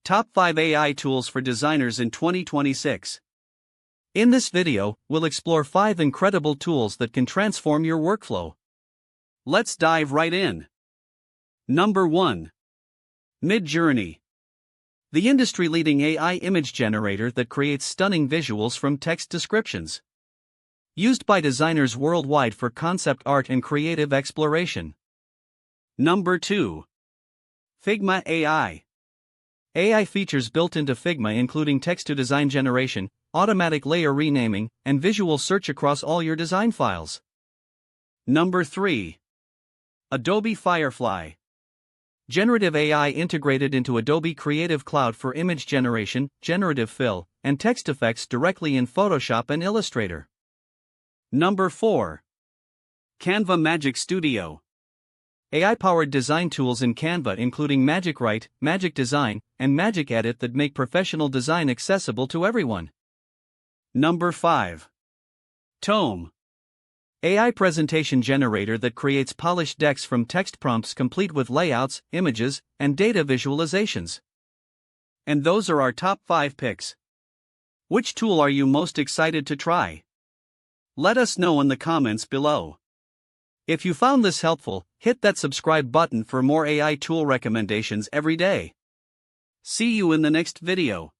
Top 5 AI Tools for Designers in 2026. In this video, we'll explore 5 incredible tools that can transform your workflow. Let's dive right in. Number 1. Midjourney. The industry-leading AI image generator that creates stunning visuals from text descriptions. Used by designers worldwide for concept art and creative exploration. Number 2. Figma AI. AI features built into Figma including text-to-design generation, automatic layer renaming, and visual search across all your design files. Number 3. Adobe Firefly. Generative AI integrated into Adobe Creative Cloud for image generation, generative fill, and text effects directly in Photoshop and Illustrator. Number 4. Canva Magic Studio. AI-powered design tools in Canva including Magic Write, Magic Design, and Magic Edit that make professional design accessible to everyone. Number 5. Tome. AI presentation generator that creates polished decks from text prompts complete with layouts, images, and data visualizations. And those are our top 5 picks. Which tool are you most excited to try? Let us know in the comments below. If you found this helpful, hit that subscribe button for more AI tool recommendations every day. See you in the next video.